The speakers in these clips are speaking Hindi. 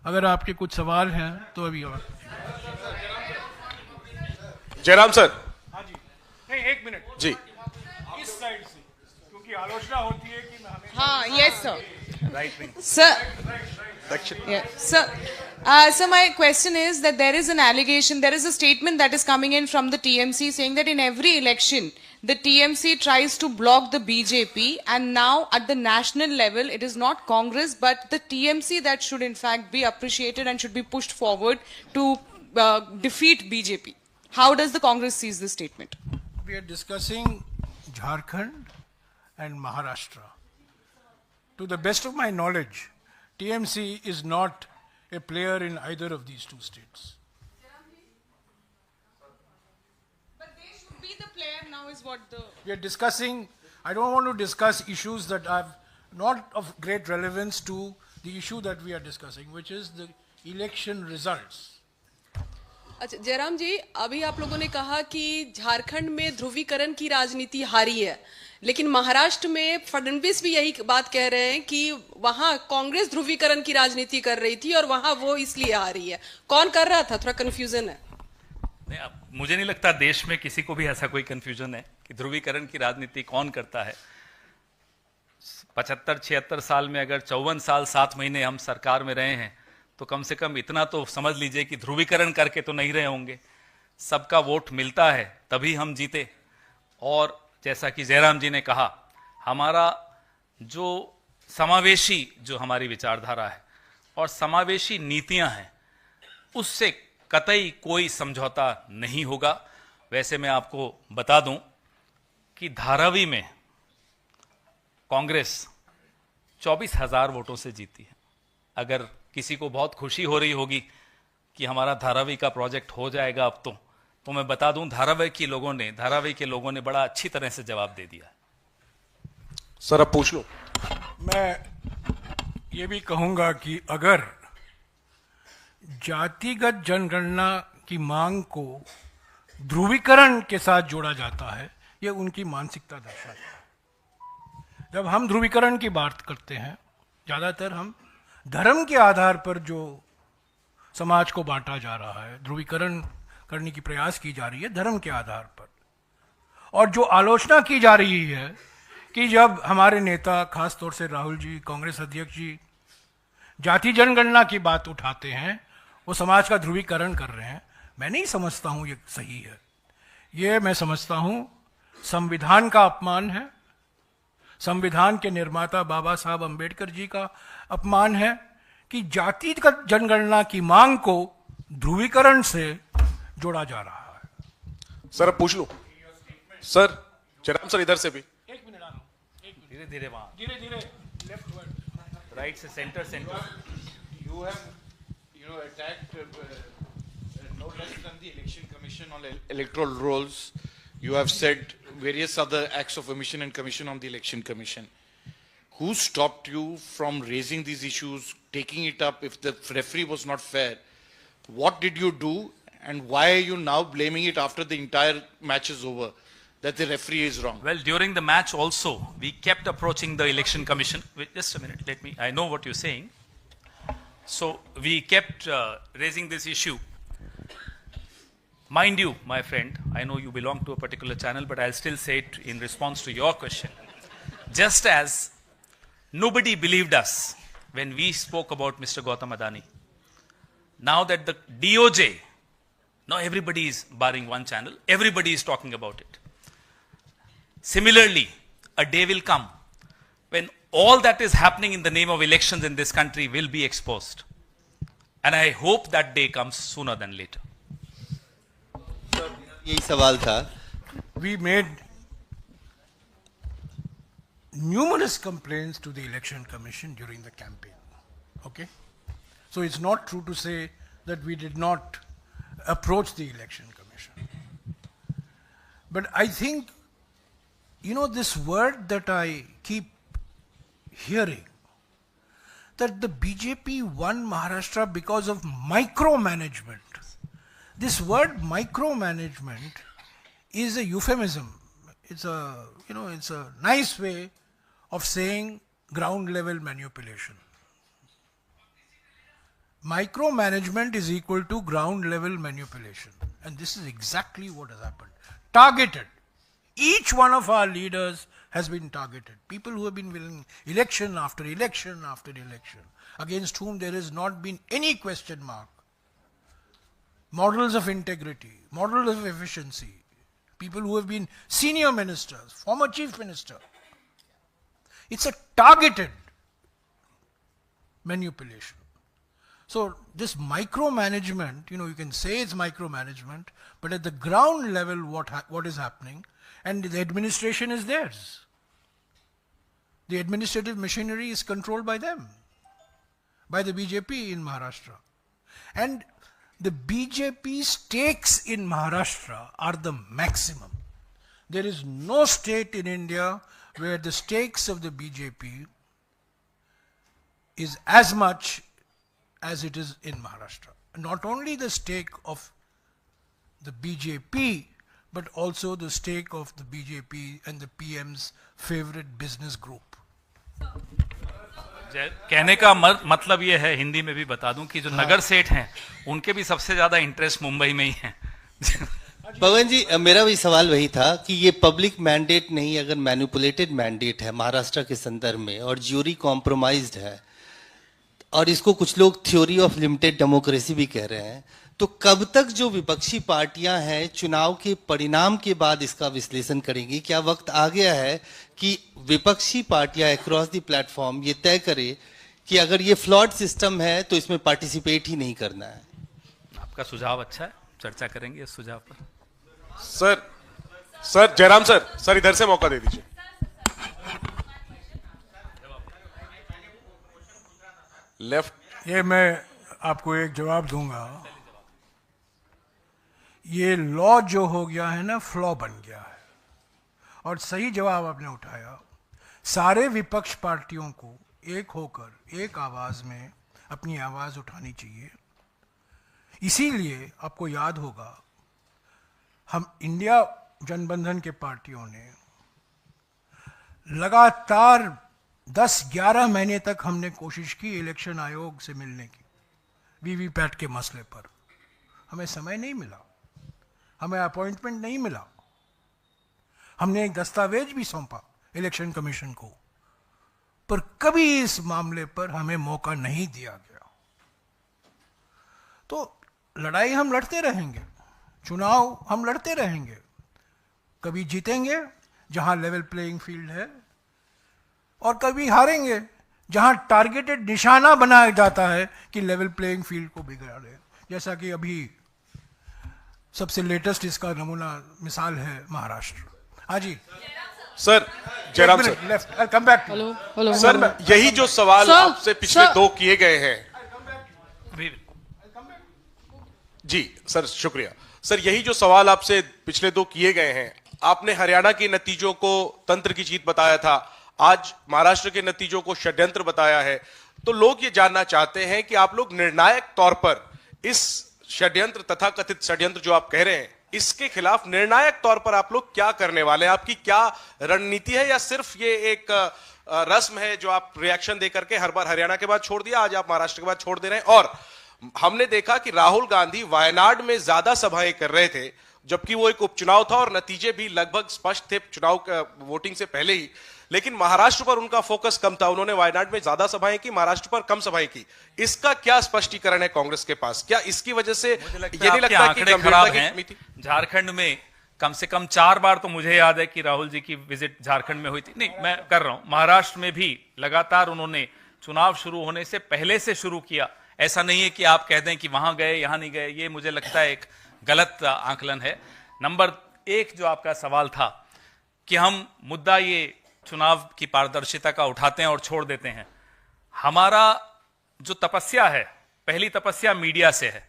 अगर आपके कुछ सवाल हैं तो अभी और। जयराम सर। हाँ जी, नहीं एक मिनट जी, इस साइड से, क्योंकि आलोचना होती है कि हमें। हाँ, yes, sir. Right wing Sir, दक्षिण। yeah, sir. So my question is that there is an allegation, there is a statement that is coming in from the TMC saying that in every election, the TMC tries to block the BJP, and now at the national level, it is not Congress but the TMC that should in fact be appreciated and should be pushed forward to defeat BJP. How does the Congress sees this statement? We are discussing Jharkhand and Maharashtra. To the best of my knowledge, TMC is not a player in either of these two states. But they should be the player now is what the... We are discussing, I don't want to discuss issues that are not of great relevance to the issue that we are discussing, which is the election results. अच्छा जयराम जी, अभी आप लोगों ने कहा कि झारखंड में ध्रुवीकरण की राजनीति हारी है, लेकिन महाराष्ट्र में फडणवीस भी यही बात कह रहे हैं कि वहां कांग्रेस ध्रुवीकरण की राजनीति कर रही थी और वहां वो इसलिए हारी है। कौन कर रहा था? थोड़ा कंफ्यूजन है। नहीं, अब मुझे नहीं लगता देश में किसी को भी ऐसा कोई कंफ्यूजन है कि ध्रुवीकरण की राजनीति कौन करता है। 75-76 साल में अगर 54 साल 7 महीने हम सरकार में रहे हैं तो कम से कम इतना तो समझ लीजिए कि ध्रुवीकरण करके तो नहीं रहे होंगे। सबका वोट मिलता है तभी हम जीते। और जैसा कि जयराम जी ने कहा, हमारा जो समावेशी जो हमारी विचारधारा है और समावेशी नीतियां हैं, उससे कतई कोई समझौता नहीं होगा। वैसे मैं आपको बता दूं कि धारावी में कांग्रेस 24,000 वोटों से जीती है। अगर किसी को बहुत खुशी हो रही होगी कि हमारा धारावी का प्रोजेक्ट हो जाएगा अब तो मैं बता दूं धारावी के लोगों ने बड़ा अच्छी तरह से जवाब दे दिया। सर अब पूछ लो। मैं ये भी कहूंगा कि अगर जातिगत जनगणना की मांग को ध्रुवीकरण के साथ जोड़ा जाता है, ये उनकी मानसिकता दर्शाता है। जब हम ध्रुवीकरण की बात करते हैं, ज़्यादातर हम धर्म के आधार पर जो समाज को बांटा जा रहा है, ध्रुवीकरण करने की प्रयास की जा रही है धर्म के आधार पर। और जो आलोचना की जा रही है कि जब हमारे नेता, खास तौर से राहुल जी, कांग्रेस अध्यक्ष जी, जाति जनगणना की बात उठाते हैं, वो समाज का ध्रुवीकरण कर रहे हैं, मैं नहीं समझता हूं ये सही है। ये मैं समझता हूं संविधान का अपमान है, संविधान के निर्माता बाबा साहब अंबेडकर जी का अपमान है कि जातिगत जनगणना की मांग को ध्रुवीकरण से जोड़ा जा रहा है। सर अब पूछ लो। सर जयराम सर इधर से भी। एक मिनट आना, धीरे धीरे वहां, धीरे धीरे लेफ्ट वर्ड, राइट से centre. You have, attacked no less than the Election Commission on electoral rolls. You have said various other acts of omission and commission on the Election Commission. Who stopped you from raising these issues, taking it up if the referee was not fair? What did you do, and why are you now blaming it after the entire match is over, that the referee is wrong? Well, during the match also, we kept approaching the election commission. Wait, just a minute, I know what you're saying. So we kept raising this issue. Mind you, my friend, I know you belong to a particular channel, but I'll still say it in response to your question. Just as nobody believed us when we spoke about Mr. Gautam Adani, now that the DOJ, now everybody is barring one channel, everybody is talking about it. Similarly, a day will come when all that is happening in the name of elections in this country will be exposed. And I hope that day comes sooner than later. यही सवाल था। We made numerous complaints to the Election Commission during the campaign. Okay? So it's not true to say that we did not approach the Election Commission. But I think, this word that I keep hearing, that the BJP won Maharashtra because of micromanagement. This word micromanagement is a euphemism. It's a nice way of saying ground level manipulation. Micromanagement is equal to ground level manipulation. And this is exactly what has happened. Targeted. Each one of our leaders has been targeted. People who have been winning election after election after election, against whom there has not been any question mark. Models of integrity, models of efficiency, people who have been senior ministers, former chief minister. It's a targeted manipulation. So this micromanagement, you can say it's micromanagement, but at the ground level what is happening, and the administration is theirs. The administrative machinery is controlled by them, by the BJP in Maharashtra. And the BJP stakes in Maharashtra are the maximum. There is no state in India where the stakes of the BJP is as much as it is in Maharashtra. Not only the stake of the BJP, but also the stake of the BJP and the PM's favorite business group. कहने का मतलब ये है, हिंदी में भी बता दूं, कि जो नगर सेठ हैं उनके भी सबसे ज्यादा इंटरेस्ट मुंबई में ही है। पवन जी, मेरा भी सवाल वही था कि ये पब्लिक मैंडेट नहीं, अगर मैनिपुलेटेड मैंडेट है महाराष्ट्र के संदर्भ में और ज्यूरी कॉम्प्रोमाइज्ड है, और इसको कुछ लोग थ्योरी ऑफ लिमिटेड डेमोक्रेसी भी कह रहे हैं, तो कब तक जो विपक्षी पार्टियां हैं चुनाव के परिणाम के बाद इसका विश्लेषण करेंगी? क्या वक्त आ गया है कि विपक्षी पार्टियां अक्रॉस द प्लेटफॉर्म ये तय करे कि अगर ये फ्लॉड सिस्टम है तो इसमें पार्टिसिपेट ही नहीं करना है? आपका सुझाव अच्छा है, चर्चा करेंगे इस सुझाव पर। सर जयराम सर इधर से मौका दे दीजिए। लेफ्ट। ये मैं आपको एक जवाब दूंगा। ये लॉ जो हो गया है ना, फ्लॉ बन गया है। और सही जवाब आपने उठाया। सारे विपक्ष पार्टियों को एक होकर एक आवाज में अपनी आवाज उठानी चाहिए। इसीलिए आपको याद होगा, हम इंडिया जनबंधन के पार्टियों ने लगातार 10-11 महीने तक हमने कोशिश की इलेक्शन आयोग से मिलने की, वीवीपैट के मसले पर। हमें समय नहीं मिला, हमें अपॉइंटमेंट नहीं मिला। हमने एक दस्तावेज भी सौंपा इलेक्शन कमीशन को, पर कभी इस मामले पर हमें मौका नहीं दिया गया। तो लड़ाई हम लड़ते रहेंगे, चुनाव हम लड़ते रहेंगे। कभी जीतेंगे जहां लेवल प्लेइंग फील्ड है, और कभी हारेंगे जहां टारगेटेड निशाना बनाया जाता है कि लेवल प्लेइंग फील्ड को बिगाड़े। जैसा कि अभी सबसे लेटेस्ट इसका नमूना मिसाल है महाराष्ट्र। हाँ जी sir, Jairam sir, left, come back. Hello sir यही जो सवाल आपसे पिछले दो किए गए हैं। जी सर, शुक्रिया। सर यही जो सवाल आपसे पिछले दो किए गए हैं, आपने हरियाणा के नतीजों को तंत्र की जीत बताया था, आज महाराष्ट्र के नतीजों को षड्यंत्र बताया है। तो लोग ये जानना चाहते हैं कि आप लोग निर्णायक तौर पर इस षड्यंत्र, तथा कथित षड्यंत्र जो आप कह रहे हैं, इसके खिलाफ निर्णायक तौर पर आप लोग क्या करने वाले हैं? आपकी क्या रणनीति है, या सिर्फ ये एक रस्म है जो आप रिएक्शन देकर के हर बार हरियाणा के बाद छोड़ दिया, आज आप महाराष्ट्र के बाद छोड़ दे रहे हैं? और हमने देखा कि राहुल गांधी वायनाड में ज्यादा सभाएं कर रहे थे, जबकि वो एक उपचुनाव था और नतीजे भी लगभग स्पष्ट थे चुनाव वोटिंग से पहले ही, लेकिन महाराष्ट्र पर उनका फोकस कम था। उन्होंने वायनाड में ज्यादा सभाएं की, महाराष्ट्र पर कम सभाएं की। इसका क्या स्पष्टीकरण है कांग्रेस के पास? क्या इसकी वजह से ये नहीं लगता कि गंभीरता की कमी थी? झारखंड में कम से कम 4 बार तो मुझे याद है कि राहुल जी की विजिट झारखंड में हुई थी। नहीं, मैं कर रहा हूं, महाराष्ट्र में भी लगातार उन्होंने चुनाव शुरू होने से पहले से शुरू किया। ऐसा नहीं है कि आप कह दें कि वहां गए यहां नहीं गए, ये मुझे लगता है एक गलत आकलन है। नंबर 1 जो आपका सवाल था कि हम मुद्दा ये चुनाव की पारदर्शिता का उठाते हैं और छोड़ देते हैं। हमारा जो तपस्या है, पहली तपस्या मीडिया से है।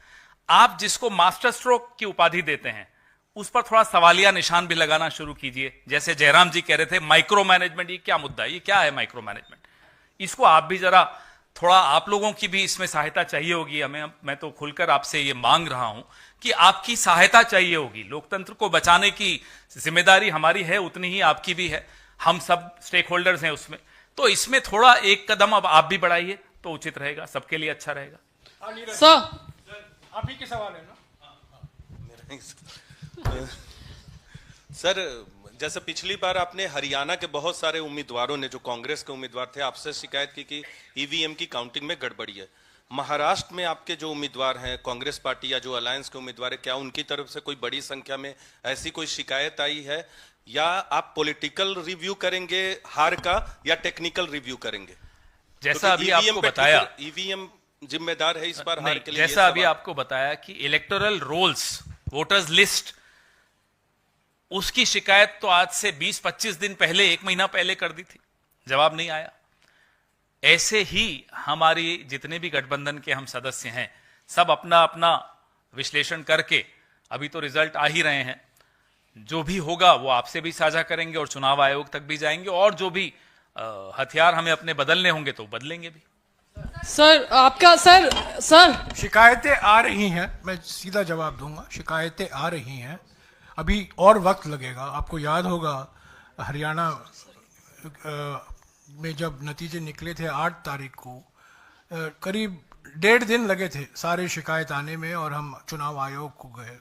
आप जिसको मास्टर स्ट्रोक की उपाधि देते हैं, उस पर थोड़ा सवालिया निशान भी लगाना शुरू कीजिए। जैसे जयराम जी कह रहे थे माइक्रो मैनेजमेंट, ये क्या मुद्दा है, ये क्या है माइक्रो मैनेजमेंट? इसको आप भी जरा थोड़ा, आप लोगों की भी इसमें सहायता चाहिए होगी हमें। मैं तो खुलकर आपसे ये मांग रहा हूं कि आपकी सहायता चाहिए होगी। लोकतंत्र को बचाने की जिम्मेदारी हमारी है, उतनी ही आपकी भी है। हम सब स्टेक होल्डर्स हैं उसमें। तो इसमें थोड़ा एक कदम अब आप भी बढ़ाइए तो उचित रहेगा, सबके लिए अच्छा रहेगा। सर आप ही के सवाल है ना? सर, जैसे पिछली बार आपने हरियाणा के बहुत सारे उम्मीदवारों ने, जो कांग्रेस के उम्मीदवार थे, आपसे शिकायत की कि ईवीएम की काउंटिंग में गड़बड़ी है। महाराष्ट्र में आपके जो उम्मीदवार हैं, कांग्रेस पार्टी या जो अलायंस के उम्मीदवार है, क्या उनकी तरफ से कोई बड़ी संख्या में ऐसी कोई शिकायत आई है, या आप पॉलिटिकल रिव्यू करेंगे हार का, या टेक्निकल रिव्यू करेंगे? जैसा अभी आपको बताया, ईवीएम जिम्मेदार है इस बार हार के लिए। जैसा अभी आपको बताया कि इलेक्टोरल रोल्स, वोटर्स लिस्ट, उसकी शिकायत तो आज से 20-25 दिन पहले, 1 महीना पहले कर दी थी, जवाब नहीं आया। ऐसे ही हमारी जितने भी गठबंधन के हम सदस्य हैं, सब अपना अपना विश्लेषण करके, अभी तो रिजल्ट आ ही रहे हैं, जो भी होगा वो आपसे भी साझा करेंगे और चुनाव आयोग तक भी जाएंगे, और जो भी हथियार हमें अपने बदलने होंगे तो बदलेंगे भी। सर आपका सर शिकायतें आ रही हैं, मैं सीधा जवाब दूंगा। शिकायतें आ रही हैं, अभी और वक्त लगेगा। आपको याद होगा हरियाणा में जब नतीजे निकले थे 8 तारीख को, करीब 1.5 दिन लगे थे सारे शिकायत आने में, और हम चुनाव आयोग को गए।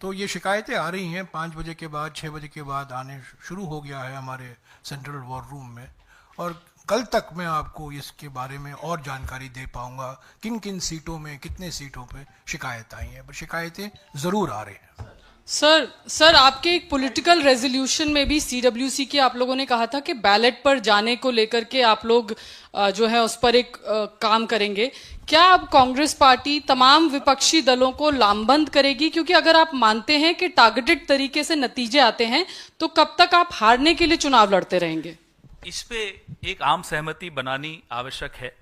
तो ये शिकायतें आ रही हैं, 5 बजे के बाद 6 बजे के बाद आने शुरू हो गया है हमारे सेंट्रल वॉर रूम में, और कल तक मैं आपको इसके बारे में और जानकारी दे पाऊंगा किन किन सीटों में, कितने सीटों पे शिकायत आई हैं। पर शिकायतें ज़रूर आ रही हैं। सर आपके एक पॉलिटिकल रेजोल्यूशन में भी सीडब्ल्यूसी के आप लोगों ने कहा था कि बैलेट पर जाने को लेकर के आप लोग जो है उस पर एक काम करेंगे। क्या अब कांग्रेस पार्टी तमाम विपक्षी दलों को लामबंद करेगी? क्योंकि अगर आप मानते हैं कि टारगेटेड तरीके से नतीजे आते हैं, तो कब तक आप हारने के लिए चुनाव लड़ते रहेंगे? इस पे एक आम सहमति बनानी आवश्यक है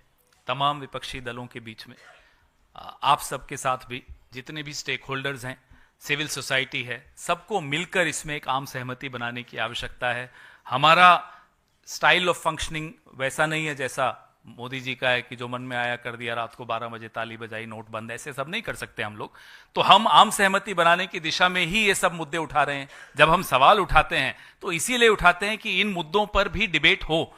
तमाम विपक्षी दलों के बीच में। आप सबके साथ भी जितने भी स्टेक होल्डर्स हैं, सिविल सोसाइटी है, सबको मिलकर इसमें एक आम सहमति बनाने की आवश्यकता है। हमारा स्टाइल ऑफ फंक्शनिंग वैसा नहीं है जैसा मोदी जी का है कि जो मन में आया कर दिया, रात को 12 बजे ताली बजाई, नोट बंद, ऐसे सब नहीं कर सकते हम लोग। तो हम आम सहमति बनाने की दिशा में ही ये सब मुद्दे उठा रहे हैं। जब हम सवाल उठाते हैं तो इसीलिए उठाते हैं कि इन मुद्दों पर भी डिबेट हो,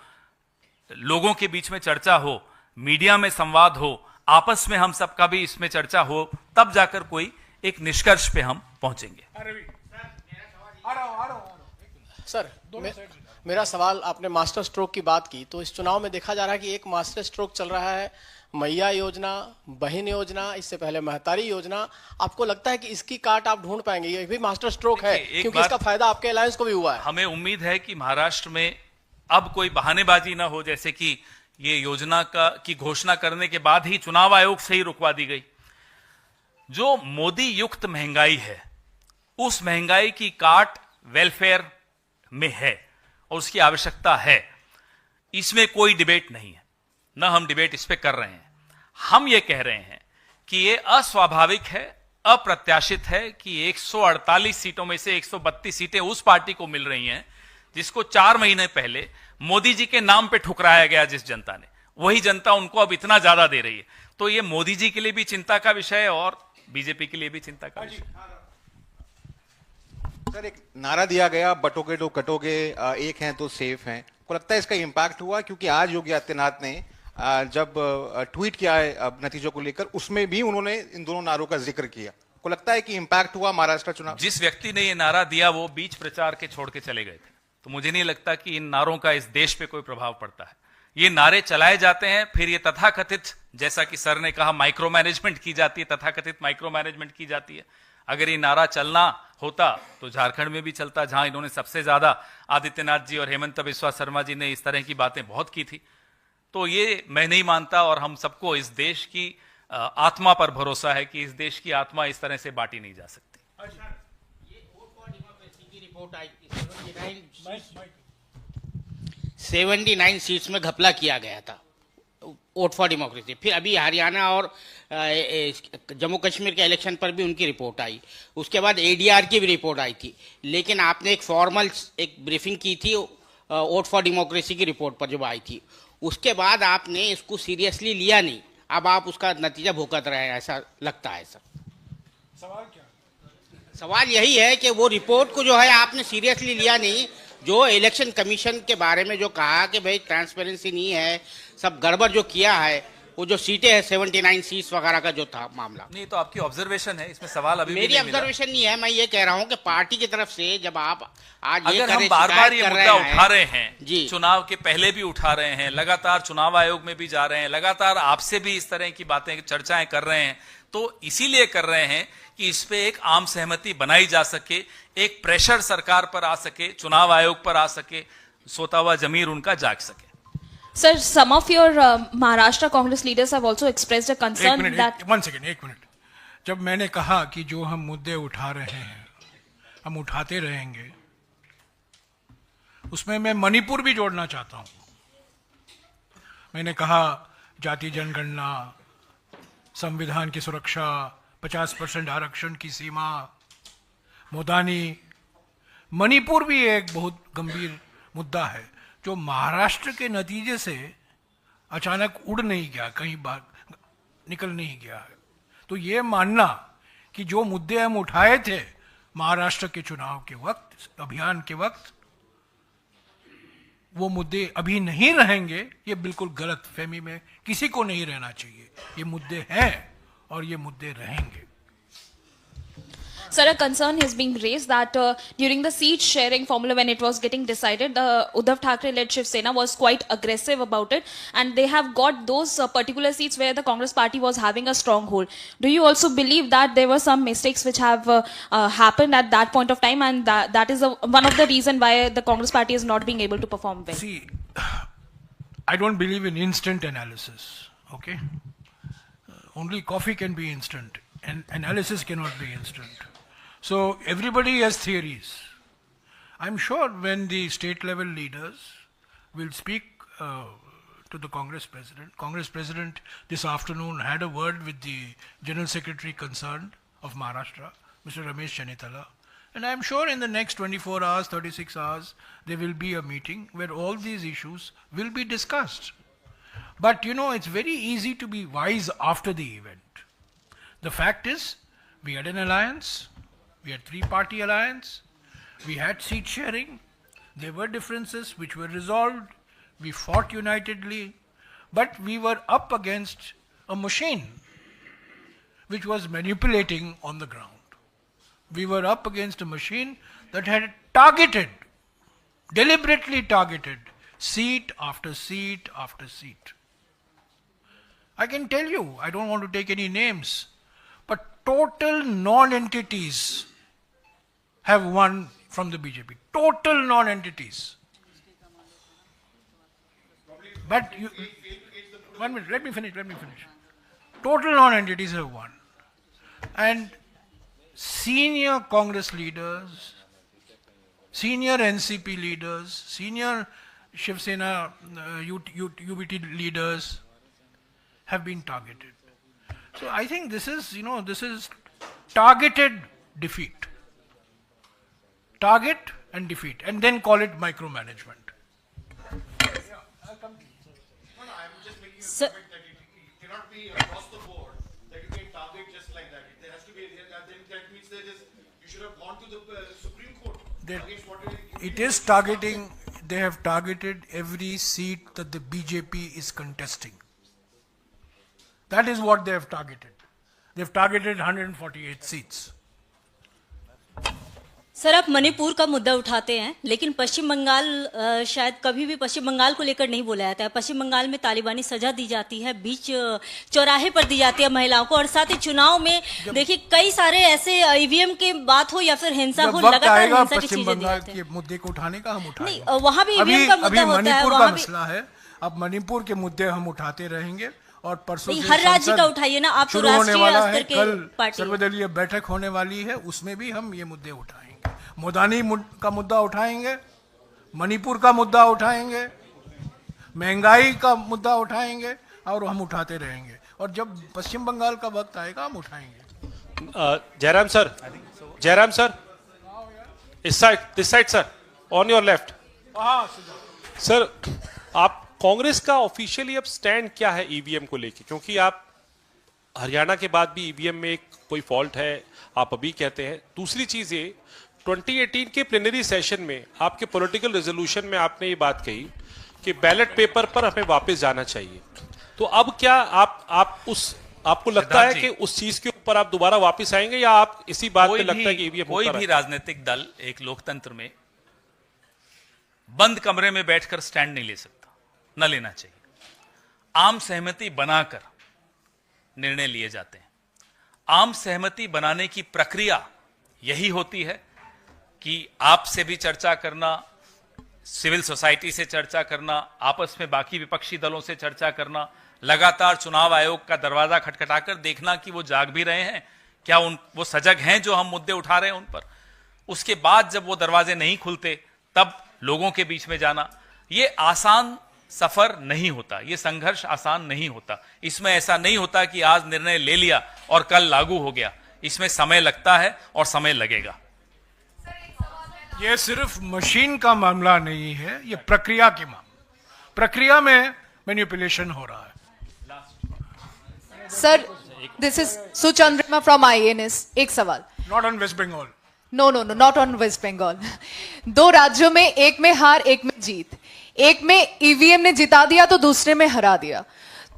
लोगों के बीच में चर्चा हो, मीडिया में संवाद हो, आपस में हम सबका भी इसमें चर्चा हो, तब जाकर कोई एक निष्कर्ष पे हम पहुंचेंगे। सर मेरा सवाल, आपने मास्टर स्ट्रोक की बात की, तो इस चुनाव में देखा जा रहा है कि एक मास्टर स्ट्रोक चल रहा है, मैया योजना, बहन योजना, इससे पहले महतारी योजना। आपको लगता है कि इसकी काट आप ढूंढ पाएंगे? ये भी मास्टर स्ट्रोक है, क्योंकि इसका फायदा आपके अलायंस को भी हुआ है। हमें उम्मीद है कि महाराष्ट्र में अब कोई बहानेबाजी ना हो, जैसे कि ये योजना की घोषणा करने के बाद ही चुनाव आयोग से ही रुकवा दी गई। जो मोदी युक्त महंगाई है, उस महंगाई की काट वेलफेयर में है और उसकी आवश्यकता है, इसमें कोई डिबेट नहीं है, ना हम डिबेट इस पे कर रहे हैं। हम ये कह रहे हैं कि ये अस्वाभाविक है, अप्रत्याशित है कि 148 सीटों में से 132 सीटें उस पार्टी को मिल रही हैं जिसको 4 महीने पहले मोदी जी के नाम पे ठुकराया गया। जिस जनता ने, वही जनता उनको अब इतना ज्यादा दे रही है। तो ये मोदी जी के लिए भी चिंता का विषय है और बीजेपी के लिए भी चिंता का विषय। सर, एक नारा दिया गया, बटोगे तो कटोगे, एक हैं तो सेफ हैं। को लगता है इसका इंपैक्ट हुआ? क्योंकि आज योगी आदित्यनाथ ने जब ट्वीट किया है नतीजों को लेकर, उसमें भी उन्होंने इन दोनों नारों का जिक्र किया। को लगता है कि इंपैक्ट हुआ महाराष्ट्र चुनाव? जिस व्यक्ति ने ये नारा दिया वो बीच प्रचार के छोड़ के चले गए थे, तो मुझे नहीं लगता कि इन नारों का इस देश पे कोई प्रभाव पड़ता है। ये नारे चलाए जाते हैं, फिर ये तथाकथित, जैसा कि सर ने कहा, माइक्रो मैनेजमेंट की जाती है, तथाकथित माइक्रो मैनेजमेंट की जाती है। अगर ये नारा चलना होता तो झारखंड में भी चलता, जहां इन्होंने सबसे ज्यादा, आदित्यनाथ जी और हेमंत बिस्वा शर्मा जी ने इस तरह की बातें बहुत की थी। तो ये मैं नहीं मानता, और हम सबको इस देश की आत्मा पर भरोसा है कि इस देश की आत्मा इस तरह से बांटी नहीं जा सकती। ये वोट फॉर डेमोक्रेसी की रिपोर्ट आई, 79 सीट्स में घपला किया गया था, वोट फॉर डेमोक्रेसी। फिर अभी हरियाणा और जम्मू कश्मीर के इलेक्शन पर भी उनकी रिपोर्ट आई, उसके बाद एडीआर की भी रिपोर्ट आई थी। लेकिन आपने एक फॉर्मल एक ब्रीफिंग की थी वोट फॉर डेमोक्रेसी की रिपोर्ट पर जब आई थी, उसके बाद आपने इसको सीरियसली लिया नहीं। अब आप उसका नतीजा भुगत रहे हैं, ऐसा लगता है सर। सवाल क्या? सवाल यही है कि वो रिपोर्ट को जो है आपने सीरियसली लिया नहीं। जो इलेक्शन कमीशन के बारे में जो कहा कि भाई ट्रांसपेरेंसी नहीं है, सब गड़बड़ जो किया है, वो जो सीटें हैं 79 सीट्स वगैरह का जो था मामला। नहीं तो आपकी ऑब्जर्वेशन है, इसमें सवाल अभी भी मेरी नहीं मिला। ऑब्जर्वेशन नहीं है, मैं ये कह रहा हूँ कि पार्टी की तरफ से जब आप आज ये अगर कर हम रहे- बार बार शिकायत ये कर मुद्दा रहे उठा रहे हैं, जी, चुनाव के पहले भी उठा रहे हैं, लगातार चुनाव आयोग में भी जा रहे हैं, लगातार आपसे भी इस तरह की बातें चर्चाएं कर रहे हैं, तो इसीलिए कर रहे हैं कि इस पे एक आम सहमति बनाई जा सके, एक प्रेशर सरकार पर आ सके, चुनाव आयोग पर आ सके, सोता हुआ जमीर उनका जाग सके। Sir, some of your Maharashtra Congress leaders have also expressed a concern that. एक मिनट। जब मैंने कहा कि जो हम मुद्दे उठा रहे हैं हम उठाते रहेंगे, उसमें मैं मणिपुर भी जोड़ना चाहता हूं। मैंने कहा जाति जनगणना, संविधान की सुरक्षा, 50% आरक्षण की सीमा, मोदानी, मणिपुर भी एक बहुत गंभीर मुद्दा है जो महाराष्ट्र के नतीजे से अचानक उड़ नहीं गया, कहीं बाहर निकल नहीं गया है। तो ये मानना कि जो मुद्दे हम उठाए थे महाराष्ट्र के चुनाव के वक्त, अभियान के वक्त, वो मुद्दे अभी नहीं रहेंगे, ये बिल्कुल गलत फहमी में किसी को नहीं रहना चाहिए। ये मुद्दे हैं और ये मुद्दे रहेंगे। Sir, a concern is being raised that during the seat sharing formula when it was getting decided, Uddhav Thackeray-led Shiv Sena was quite aggressive about it, and they have got those particular seats where the Congress party was having a stronghold. Do you also believe that there were some mistakes which have happened at that point of time, and that is one of the reason why the Congress party is not being able to perform well? See, I don't believe in instant analysis, okay? Only coffee can be instant, and analysis cannot be instant. So everybody has theories. I'm sure when the state level leaders will speak to the Congress President this afternoon had a word with the General Secretary concerned of Maharashtra, Mr. Ramesh Chanitala, and I'm sure in the next 24 hours, 36 hours, there will be a meeting where all these issues will be discussed. But you know, it's very easy to be wise after the event. The fact is, we had an alliance. We had three-party alliance. We had seat sharing. There were differences which were resolved. We fought unitedly. But we were up against a machine which was manipulating on the ground. We were up against a machine that had deliberately targeted, seat after seat after seat. I can tell you, I don't want to take any names, but total non-entities have won from the BJP. Total non-entities. But you, 1 minute, let me finish. Total non-entities have won. And senior Congress leaders, senior NCP leaders, senior Shiv Sena UBT leaders have been targeted. So I think this is targeted defeat. Target and defeat, and then call it micromanagement. Sir, It cannot be across the board that you can target just like that. There has to be, that means you should have gone to the Supreme Court against whatever. It is targeting, they have targeted every seat that the BJP is contesting. That is what they have targeted. They have targeted 148 seats. Sir, आप मणिपुर का मुद्दा उठाते हैं, लेकिन पश्चिम बंगाल शायद कभी भी पश्चिम बंगाल को लेकर नहीं बोला जाता है। पश्चिम बंगाल में तालिबानी सजा दी जाती है, बीच चौराहे पर दी जाती है महिलाओं को, और साथ ही चुनाव में देखिए कई सारे ऐसे ईवीएम की बात हो या फिर हिंसा हो, लगातार हिंसा की चीजें दी जाती हैं। मुद्दे को उठाने का हम उठाएंगे। नहीं, वहाँ भी ईवीएम का मुद्दा होता है, मणिपुर का वहाँ भी मसला है। अब मणिपुर के मुद्दे हम उठाते रहेंगे और परसों हर राज्य का उठाइए ना, आप तो राष्ट्रीय स्तर के कल पार्टी। सर्वदलीय बैठक होने वाली है, उसमें भी हम ये मुद्दे उठाएंगे। मोदानी का मुद्दा उठाएंगे, मणिपुर का मुद्दा उठाएंगे, महंगाई का मुद्दा उठाएंगे, और हम उठाते रहेंगे, और जब पश्चिम बंगाल का वक्त आएगा हम उठाएंगे। जयराम सर, इस side sir, on your left. Sir, आप कांग्रेस का ऑफिशियली अब स्टैंड क्या है ईवीएम को लेके? क्योंकि आप हरियाणा के बाद भी ईवीएम में कोई फॉल्ट है आप अभी कहते हैं। दूसरी चीज ये, 2018 के प्लेनरी सेशन में आपके पॉलिटिकल रेजोल्यूशन में आपने ये बात कही कि बैलेट पेपर पर हमें वापस जाना चाहिए। तो अब क्या आप उस आपको लगता है कि उस चीज के ऊपर आप दोबारा वापस आएंगे या आप इसी बात पे लगता है कि ईवीएम कोई भी राजनीतिक दल एक लोकतंत्र में बंद कमरे में बैठकर स्टैंड नहीं ले सकता, न लेना चाहिए। आम सहमति बनाकर निर्णय लिए जाते हैं। आम सहमति बनाने की प्रक्रिया यही होती है कि आपसे भी चर्चा करना, सिविल सोसाइटी से चर्चा करना, आपस में बाकी विपक्षी दलों से चर्चा करना, लगातार चुनाव आयोग का दरवाजा खटखटाकर देखना कि वो जाग भी रहे हैं, क्या वो सजग हैं जो हम मुद्दे उठा रहे हैं उन पर। उसके बाद जब वो दरवाजे नहीं खुलते तब लोगों के बीच में जाना। ये आसान सफर नहीं होता, ये संघर्ष आसान नहीं होता। इसमें ऐसा नहीं होता कि आज निर्णय ले लिया और कल लागू हो गया। इसमें समय लगता है और समय लगेगा। ये सिर्फ मशीन का मामला नहीं है, ये प्रक्रिया के मामला, प्रक्रिया में मैनिपुलेशन हो रहा है। Sir, this is Suchandrama from IANS। एक सवाल। Not on West Bengal. No, not on West Bengal. 2 राज्यों में, एक में हार एक में जीत। एक में ईवीएम ने जिता दिया तो दूसरे में हरा दिया।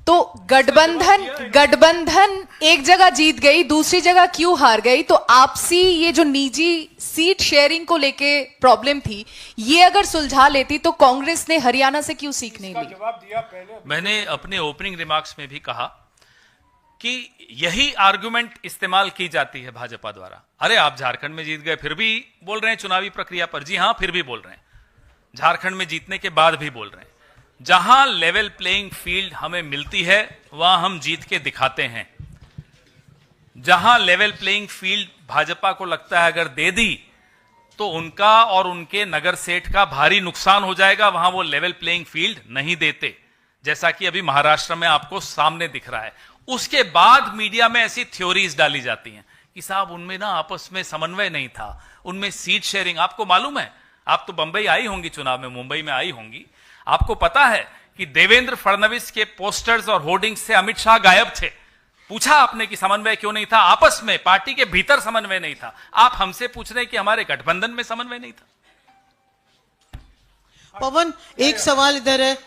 तो गठबंधन एक जगह जीत गई, दूसरी जगह क्यों हार गई? तो आपसी ये जो निजी सीट शेयरिंग को लेके प्रॉब्लम थी, ये अगर सुलझा लेती तो कांग्रेस ने हरियाणा से क्यों सीख नहीं ली? जवाब दिया पहले। मैंने अपने ओपनिंग रिमार्क्स में भी कहा कि यही आर्गुमेंट इस्तेमाल की जाती है भाजपा द्वारा। अरे आप झारखंड में जीत गए फिर भी बोल रहे हैं चुनावी प्रक्रिया पर। जी हां, फिर भी बोल रहे हैं। झारखंड में जीतने के बाद भी बोल रहे हैं। जहां लेवल प्लेइंग फील्ड हमें मिलती है वहां हम जीत के दिखाते हैं। जहां लेवल प्लेइंग फील्ड भाजपा को लगता है अगर दे दी तो उनका और उनके नगर सेठ का भारी नुकसान हो जाएगा, वहां वो लेवल प्लेइंग फील्ड नहीं देते, जैसा कि अभी महाराष्ट्र में आपको सामने दिख रहा है। उसके बाद मीडिया में ऐसी थ्योरीज डाली जाती हैं कि साहब उनमें ना आपस में समन्वय नहीं था, उनमें सीट शेयरिंग। आपको मालूम है, आप तो बंबई आई होंगी चुनाव में, मुंबई में आई होंगी, आपको पता है कि देवेंद्र फडणवीस के पोस्टर्स और होर्डिंग्स से अमित शाह गायब थे। पूछा आपने कि समन्वय क्यों नहीं था? आपस में पार्टी के भीतर समन्वय नहीं था। आप हमसे पूछ रहे हैं कि हमारे गठबंधन में समन्वय नहीं था। पवन, एक सवाल इधर है।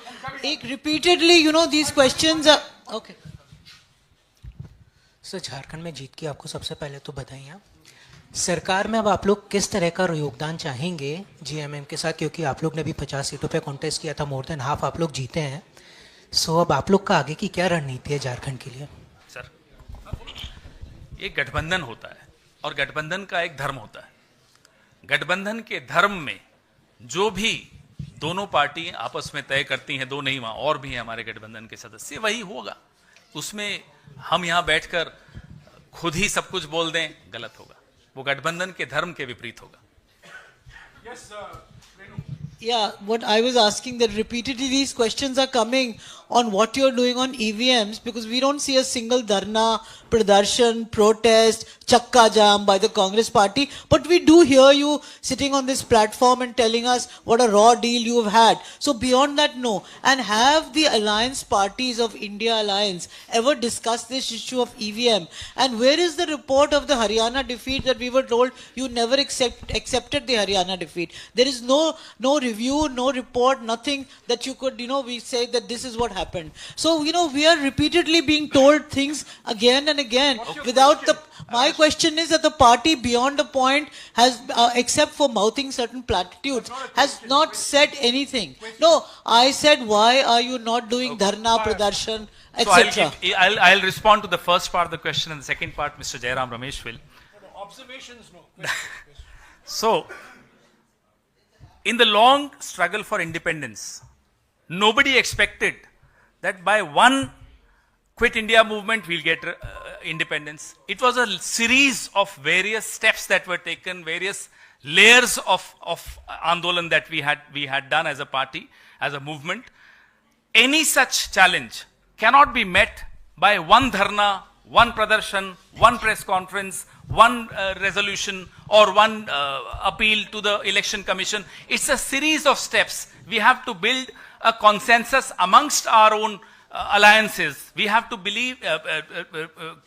एक repeatedly these questions okay sir, Jharkhand में जीत की आपको सबसे पहले तो बधाइयाँ। सरकार में अब आप लोग किस तरह का योगदान चाहेंगे जीएमएम के साथ, क्योंकि आप लोग ने भी 50 सीटों पे कॉन्टेस्ट किया था, मोर देन हाफ आप लोग जीते हैं। सो अब आप लोग का आगे की क्या रणनीति है झारखंड के लिए? सर, ये गठबंधन होता है और गठबंधन का एक धर्म होता है। गठबंधन के धर्म में जो भी दोनों पार्टी आपस में तय करती हैं, दो नहीं वहां और भी हैं हमारे गठबंधन के सदस्य, वही होगा। उसमें हम यहां बैठकर खुद ही सब कुछ बोल दें, गलत होगा। वो गठबंधन के धर्म के विपरीत होगा। Yeah, what I was asking, that repeatedly these questions are coming on what you're doing on EVMs, because we don't see a single dharna, pradarshan, protest, chakka jam by the Congress party, but we do hear you sitting on this platform and telling us what a raw deal you have had. So beyond that, no. And have the alliance parties of India Alliance ever discussed this issue of EVM? And where is the report of the Haryana defeat that we were told you never accepted the Haryana defeat? There is no review, no report, nothing that you could, we say that this is what happened. So, we are repeatedly being told things again and again without the... My question is that the party beyond a point has, except for mouthing certain platitudes, has not said anything. No, I said, why are you not doing dharna, pradarshan, etc.? So I'll respond to the first part of the question, and the second part, Mr. Jairam Ramesh will. Observations, no. So, in the long struggle for independence, nobody expected that by one Quit India movement we'll get independence. It was a series of various steps that were taken, various layers of Andolan that we had done as a party, as a movement. Any such challenge cannot be met by one dharna, one pradarshan, one press conference, one resolution, or one appeal to the election commission. It's a series of steps. We have to build a consensus amongst our own alliances. We have to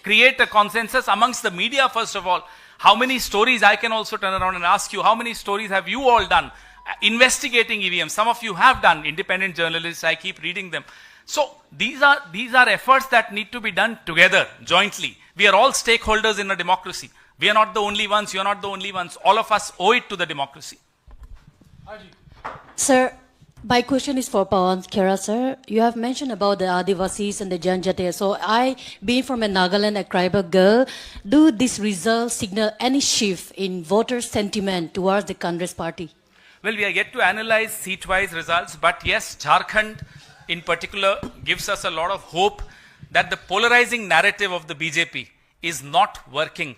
create a consensus amongst the media, first of all. How many stories, I can also turn around and ask you, how many stories have you all done investigating EVM? Some of you have done, independent journalists, I keep reading them. So these are efforts that need to be done together, jointly. We are all stakeholders in a democracy. We are not the only ones, you are not the only ones. All of us owe it to the democracy. Sir, my question is for Pawan Khera, sir. You have mentioned about the Adivasis and the Janjate. So I, being from a Nagaland, a tribal girl, do this result signal any shift in voter sentiment towards the Congress party? Well, we are yet to analyze seat-wise results, but yes, Jharkhand in particular gives us a lot of hope that the polarizing narrative of the BJP is not working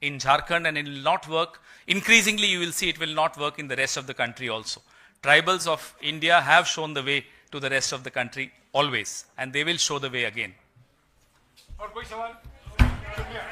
in Jharkhand, and it will not work. Increasingly, you will see it will not work in the rest of the country also. Tribals of India have shown the way to the rest of the country always, and they will show the way again. और कोई सवाल? शुक्रिया।